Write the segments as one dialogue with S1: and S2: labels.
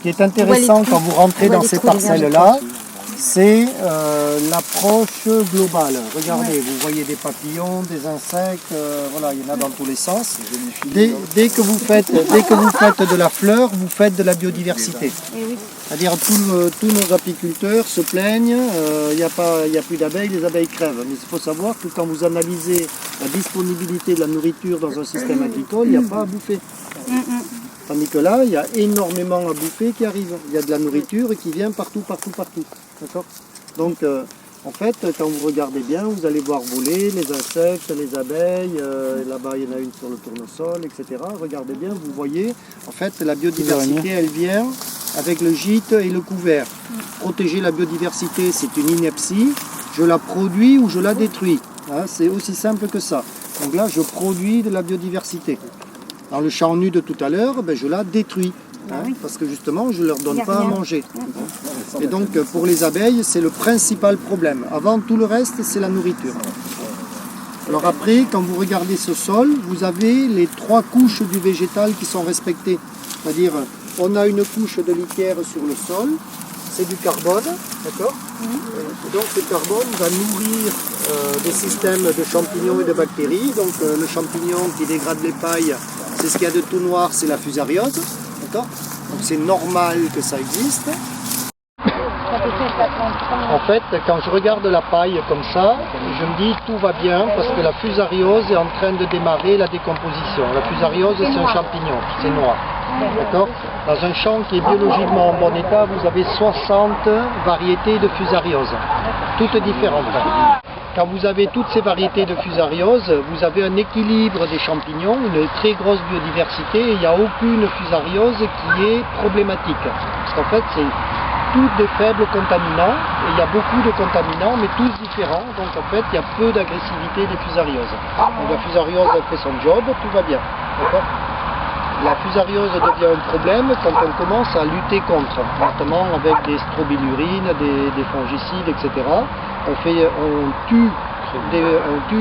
S1: qui est intéressant quand vous rentrez dans ces parcelles-là, c'est l'approche globale. Regardez, vous voyez des papillons, des insectes, voilà, il y en a dans tous les sens. Dès que vous faites de la fleur, vous faites de la biodiversité. C'est-à-dire tous nos apiculteurs se plaignent, il n'y a plus d'abeilles, les abeilles crèvent. Mais il faut savoir que quand vous analysez la disponibilité de la nourriture dans un système agricole, il n'y a pas à bouffer. Tandis que là, il y a énormément à bouffer qui arrive. Il y a de la nourriture qui vient partout. D'accord ? Donc, en fait, quand vous regardez bien, vous allez voir voler les insectes, les abeilles. Là-bas, il y en a une sur le tournesol, etc. Regardez bien, vous voyez, en fait, la biodiversité, elle vient avec le gîte et le couvert. Protéger la biodiversité, c'est une ineptie. Je la produis ou je la détruis. Hein, c'est aussi simple que ça. Donc là, je produis de la biodiversité. Dans le champ nu de tout à l'heure, je la détruis, parce que justement, je ne leur donne pas à manger. Et donc, pour les abeilles, c'est le principal problème. Avant tout le reste, c'est la nourriture. Alors après, quand vous regardez ce sol, vous avez les 3 couches du végétal qui sont respectées. C'est-à-dire, on a une couche de litière sur le sol, c'est du carbone, d'accord ? Et donc, ce carbone va nourrir des systèmes de champignons et de bactéries. Donc, le champignon qui dégrade les pailles, c'est ce qu'il y a de tout noir, c'est la fusariose, d'accord ? Donc c'est normal que ça existe. En fait, quand je regarde la paille comme ça, je me dis tout va bien parce que la fusariose est en train de démarrer la décomposition. La fusariose, c'est un champignon, c'est noir. D'accord ? Dans un champ qui est biologiquement en bon état, vous avez 60 variétés de fusariose, toutes différentes. Quand vous avez toutes ces variétés de fusariose, vous avez un équilibre des champignons, une très grosse biodiversité, et il n'y a aucune fusariose qui est problématique. Parce qu'en fait, c'est tous des faibles contaminants, et il y a beaucoup de contaminants, mais tous différents, donc en fait, il y a peu d'agressivité des fusarioses. Donc la fusariose fait son job, tout va bien. La fusariose devient un problème quand on commence à lutter contre, notamment avec des strobilurines, des fongicides, etc. On tue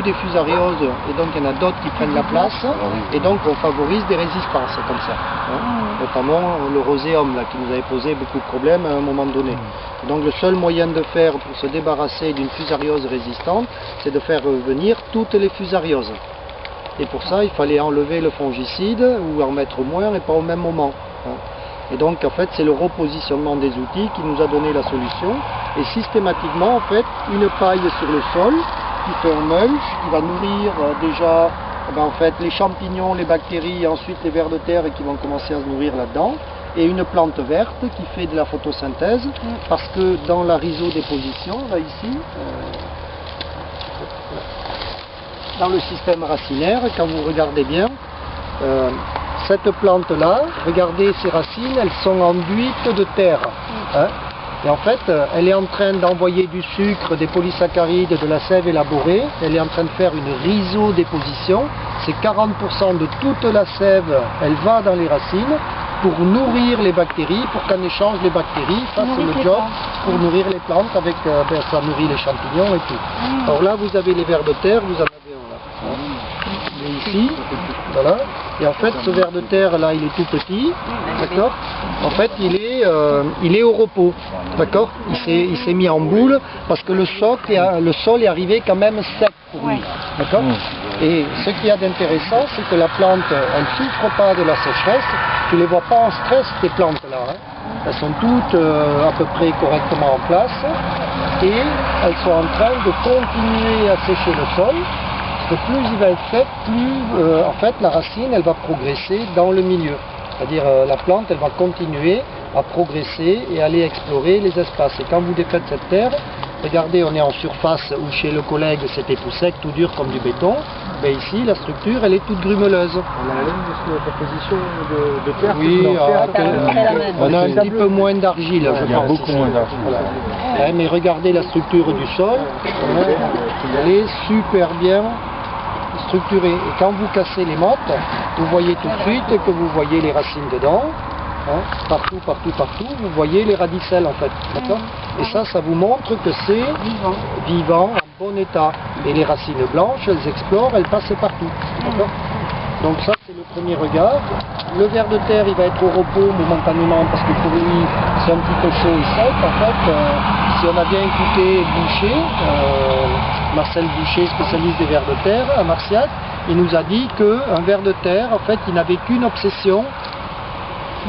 S1: des fusarioses et donc il y en a d'autres qui prennent la place et donc on favorise des résistances comme ça. Notamment le roséum là, qui nous avait posé beaucoup de problèmes à un moment donné. Et donc le seul moyen de faire pour se débarrasser d'une fusariose résistante, c'est de faire revenir toutes les fusarioses. Et pour ça, il fallait enlever le fongicide ou en mettre moins et pas au même moment. Et donc, en fait, c'est le repositionnement des outils qui nous a donné la solution. Et systématiquement, en fait, une paille sur le sol qui fait un mulch, qui va nourrir déjà en fait, les champignons, les bactéries et ensuite les vers de terre qui vont commencer à se nourrir là-dedans. Et une plante verte qui fait de la photosynthèse parce que dans la rhizodéposition, là ici, dans le système racinaire, quand vous regardez bien, cette plante-là, regardez ses racines, elles sont enduites de terre. Et en fait, elle est en train d'envoyer du sucre, des polysaccharides, de la sève élaborée. Elle est en train de faire une rhizodéposition. C'est 40% de toute la sève, elle va dans les racines pour nourrir les bactéries, pour qu'en échange les bactéries fassent le job pour nourrir les plantes, avec ça nourrit les champignons et tout. Alors là, vous avez les vers de terre, vous en avez un là. Et ici, voilà. Et en fait, ce ver de terre là, il est tout petit, d'accord ? En fait, il est au repos, d'accord ? Il s'est mis en boule parce que le sol est arrivé quand même sec pour lui, d'accord ? Et ce qu'il y a d'intéressant, c'est que la plante, elle ne souffre pas de la sécheresse. Tu ne les vois pas en stress, ces plantes-là. Elles sont toutes à peu près correctement en place et elles sont en train de continuer à sécher le sol. Parce que plus il va être sec, plus en fait la racine elle va progresser dans le milieu. C'est-à-dire la plante elle va continuer à progresser et aller explorer les espaces. Et quand vous défaites cette terre, regardez, on est en surface où chez le collègue c'était tout sec, tout dur comme du béton. Mais ici la structure elle est toute grumeleuse.
S2: On a la même composition de terre.
S1: Oui, on a un petit peu moins d'argile.
S2: Il y a beaucoup moins d'argile.
S1: Voilà. Mais regardez la structure du sol, elle est super bien structurée. Et quand vous cassez les mottes, vous voyez tout de suite que vous voyez les racines dedans. Partout, vous voyez les radicelles en fait. D'accord ? Et ça vous montre que c'est vivant, en bon état. Et les racines blanches, elles explorent, elles passent partout. D'accord ? Donc ça, c'est C'est le premier regard. Le ver de terre, il va être au repos momentanément parce que pour lui, c'est un petit peu chaud et sec. En fait, si on a bien écouté Boucher, Marcel Boucher, spécialiste des vers de terre à Marciac, il nous a dit qu'un ver de terre, en fait, il n'avait qu'une obsession.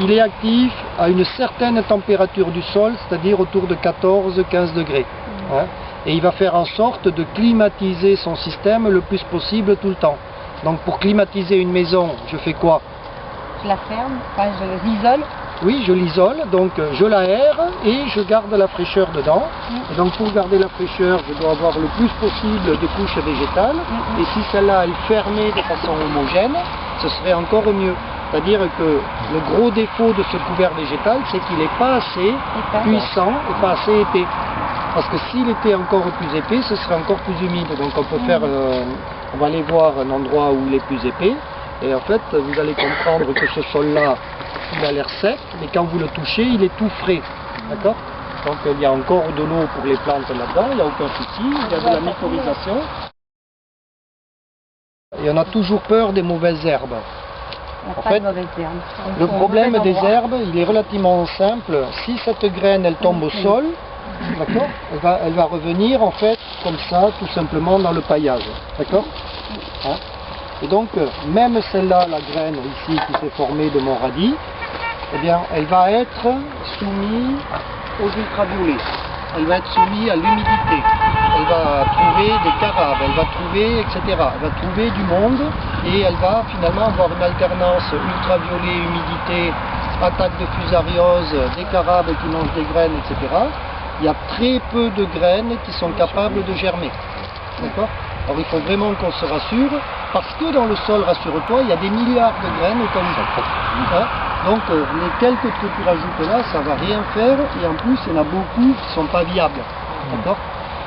S1: Il est actif à une certaine température du sol, c'est-à-dire autour de 14-15 degrés. Hein, et il va faire en sorte de climatiser son système le plus possible tout le temps. Donc pour climatiser une maison, je fais quoi?
S3: Je la ferme, enfin je l'isole.
S1: Oui, je l'isole, donc je l'aère et je garde la fraîcheur dedans. Et donc pour garder la fraîcheur, je dois avoir le plus possible de couches végétales. Et si celle-là, elle fermait de façon homogène, ce serait encore mieux. C'est-à-dire que le gros défaut de ce couvert végétal, c'est qu'il n'est pas assez puissant et pas assez épais. Parce que s'il était encore plus épais, ce serait encore plus humide. Donc on peut faire, on va aller voir un endroit où il est plus épais. Et en fait, vous allez comprendre que ce sol-là, il a l'air sec, mais quand vous le touchez, il est tout frais. D'accord? Donc il y a encore de l'eau pour les plantes là-dedans, il n'y a aucun souci, il y a de la mycorhisation. Et on a toujours peur des mauvaises herbes. En fait, le problème des herbes, il est relativement simple. Si cette graine, elle tombe au sol, d'accord, elle va revenir en fait comme ça, tout simplement dans le paillage. D'accord? Hein? Et donc, même celle-là, la graine ici qui s'est formée de mon radis, eh bien, elle va être soumise aux ultraviolets. Elle va être soumise à l'humidité. Elle va trouver des carabes, elle va trouver, etc. Elle va trouver du monde et elle va finalement avoir une alternance ultraviolet, humidité, attaque de fusariose, des carabes qui mangent des graines, etc. Il y a très peu de graines qui sont capables de germer. D'accord? Alors il faut vraiment qu'on se rassure, parce que dans le sol, rassure-toi, il y a des milliards de graines au cas où. Hein? Donc les quelques que tu rajoutes là, ça ne va rien faire, et en plus il y en a beaucoup qui ne sont pas viables. D'accord?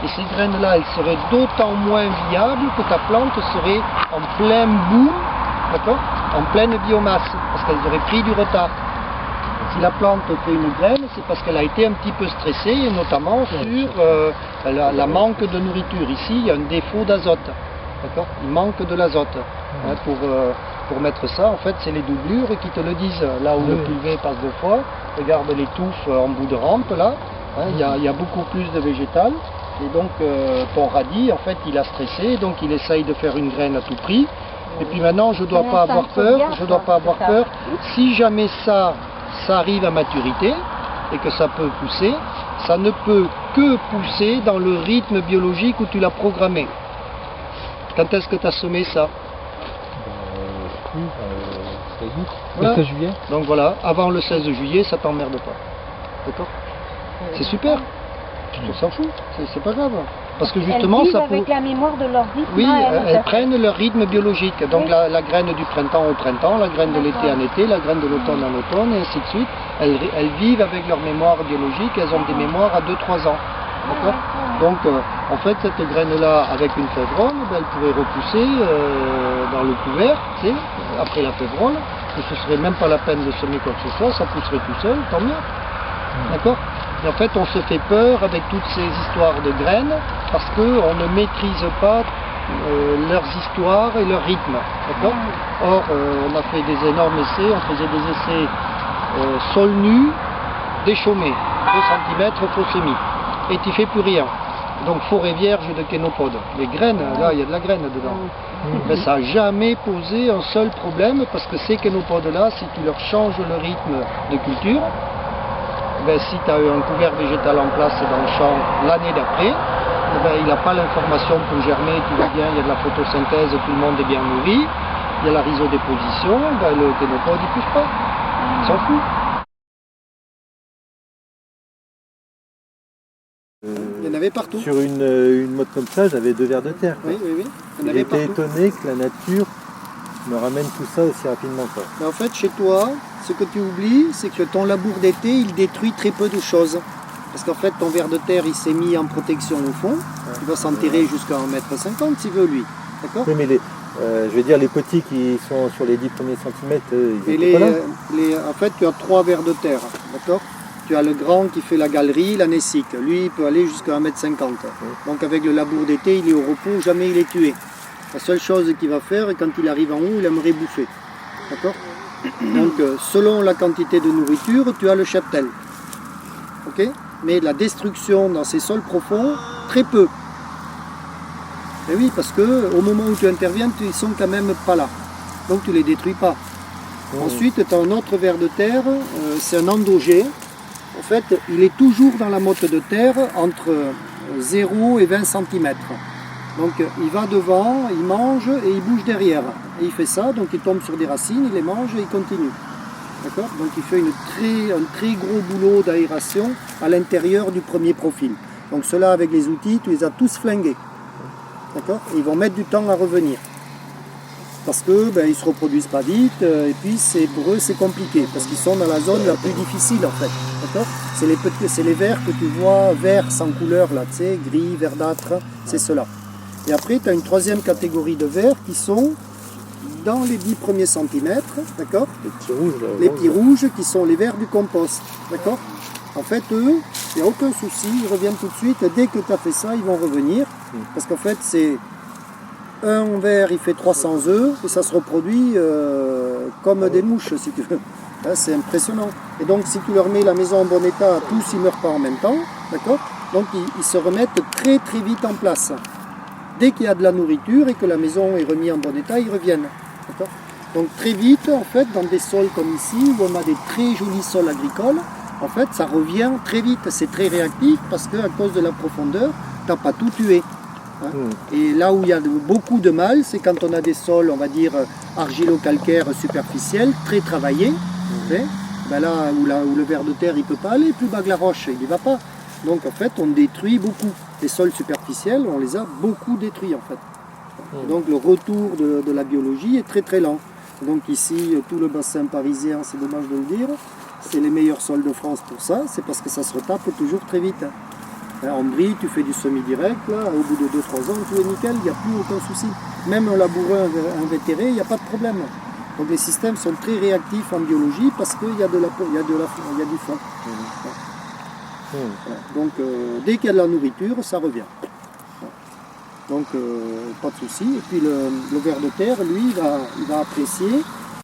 S1: Et ces graines-là, elles seraient d'autant moins viables que ta plante serait en plein boom, d'accord, en pleine biomasse, parce qu'elles auraient pris du retard. Si la plante fait une graine, c'est parce qu'elle a été un petit peu stressée, et notamment sur la manque de nourriture. Ici, il y a un défaut d'azote. D'accord? Il manque de l'azote. Hein, pour mettre ça, en fait, c'est les doublures qui te le disent. Là où le pulvé passe deux fois, regarde les touffes en bout de rampe, là. Hein, il y a beaucoup plus de végétal. Et donc, ton radis, en fait, il a stressé, donc il essaye de faire une graine à tout prix. Et puis maintenant, je ne dois pas avoir peur, Si jamais ça arrive à maturité, et que ça peut pousser, ça ne peut que pousser dans le rythme biologique où tu l'as programmé. Quand est-ce que tu as semé ça?
S2: Le 16 juillet.
S1: Donc voilà, avant le 16 juillet, ça t'emmerde pas. D'accord? C'est super. On s'en fout, c'est pas grave. Parce que justement,
S3: elles
S1: ça
S3: vivent avec la mémoire de leur rythme.
S1: Oui, elles prennent leur rythme biologique. Donc la graine du printemps au printemps, la graine de l'été en été, la graine de l'automne en automne, et ainsi de suite. Elles vivent avec leur mémoire biologique, elles ont des mémoires à 2-3 ans. D'accord? Donc, en fait, cette graine-là, avec une févrole, elle pourrait repousser dans le couvert, tu sais, après la févrole, et ce serait même pas la peine de semer quoi que ce soit, ça pousserait tout seul, tant mieux. D'accord? Et en fait, on se fait peur avec toutes ces histoires de graines parce qu'on ne maîtrise pas leurs histoires et leur rythme. D'accord? Or, on a fait des énormes essais, on faisait des essais sol nu, déchaumé, 2 cm, faux semis. Et tu ne fais plus rien. Donc forêt vierge de kénopode. Les graines, là, il y a de la graine dedans. Mais ça n'a jamais posé un seul problème parce que ces kénopodes-là, si tu leur changes le rythme de culture, ben, si tu as eu un couvert végétal en place dans le champ l'année d'après, ben, il n'a pas l'information pour germer, tout va bien, il y a de la photosynthèse, tout le monde est bien nourri, il y a la rhizodéposition, ben, le kénopode il ne pousse pas, il s'en fout. Il y en avait partout.
S2: Sur une mode comme ça, j'avais 2 vers de terre.
S1: Oui.
S2: J'ai été étonné que la nature me ramène tout ça aussi rapidement. Quoi.
S1: Mais en fait, chez toi, ce que tu oublies, c'est que ton labour d'été, il détruit très peu de choses. Parce qu'en fait, ton ver de terre, il s'est mis en protection au fond. Il va s'enterrer jusqu'à 1,50 m s'il veut, lui. D'accord?
S2: Oui, mais je veux dire, les petits qui sont sur les 10 premiers centimètres, ils étaient pas là.
S1: En fait, tu as 3 vers de terre. D'accord? Tu as le grand qui fait la galerie, l'anécique. Lui, il peut aller jusqu'à 1,50 m. Donc avec le labour d'été, il est au repos, jamais il est tué. La seule chose qu'il va faire, quand il arrive en haut, il aimerait bouffer. D'accord? Donc selon la quantité de nourriture, tu as le cheptel. Ok? Mais la destruction dans ces sols profonds, très peu. Et oui, parce que au moment où tu interviens, ils sont quand même pas là. Donc tu les détruis pas. Ensuite, tu as un autre ver de terre, c'est un endogé. En fait, il est toujours dans la motte de terre entre 0 et 20 cm. Donc il va devant, il mange et il bouge derrière. Et il fait ça, donc il tombe sur des racines, il les mange et il continue. D'accord? Donc il fait un très gros boulot d'aération à l'intérieur du premier profil. Donc ceux-là, avec les outils, tu les as tous flingués. D'accord? Ils vont mettre du temps à revenir. Parce que ils ne se reproduisent pas vite, et puis pour eux c'est compliqué, parce qu'ils sont dans la zone la plus difficile en fait. D'accord? C'est les vers que tu vois, verts sans couleur, là, tu sais, gris, verdâtre, c'est cela. Et après tu as une troisième catégorie de vers qui sont dans les 10 premiers centimètres, d'accord?
S2: Les petits rouges, là,
S1: les petits rouges qui sont les vers du compost, d'accord? En fait, eux, il n'y a aucun souci, ils reviennent tout de suite, dès que tu as fait ça, ils vont revenir, parce qu'en fait c'est... Un ver, il fait 300 œufs et ça se reproduit comme des mouches, si tu veux. C'est impressionnant. Et donc, si tu leur mets la maison en bon état, tous ils meurent pas en même temps, d'accord? Donc, ils se remettent très très vite en place. Dès qu'il y a de la nourriture et que la maison est remise en bon état, ils reviennent, d'accord? Donc, très vite, en fait, dans des sols comme ici, où on a des très jolis sols agricoles, en fait, ça revient très vite. C'est très réactif parce qu'à cause de la profondeur, tu n'as pas tout tué. Et là où il y a beaucoup de mal, c'est quand on a des sols, on va dire, argilo-calcaires superficiels, très travaillés. Là où le ver de terre il ne peut pas aller, plus bas que la roche, il n'y va pas. Donc en fait, on détruit beaucoup. Les sols superficiels, on les a beaucoup détruits en fait. Donc le retour de la biologie est très très lent. Donc ici, tout le bassin parisien, c'est dommage de le dire, c'est les meilleurs sols de France pour ça, c'est parce que ça se retape toujours très vite. En brie, tu fais du semi-direct, là, au bout de 2-3 ans, tout est nickel, il n'y a plus aucun souci. Même un laboureur invétéré, il n'y a pas de problème. Donc les systèmes sont très réactifs en biologie parce qu'il y a du fond. Voilà. Donc dès qu'il y a de la nourriture, ça revient. Donc pas de souci. Et puis le ver de terre, lui, il va apprécier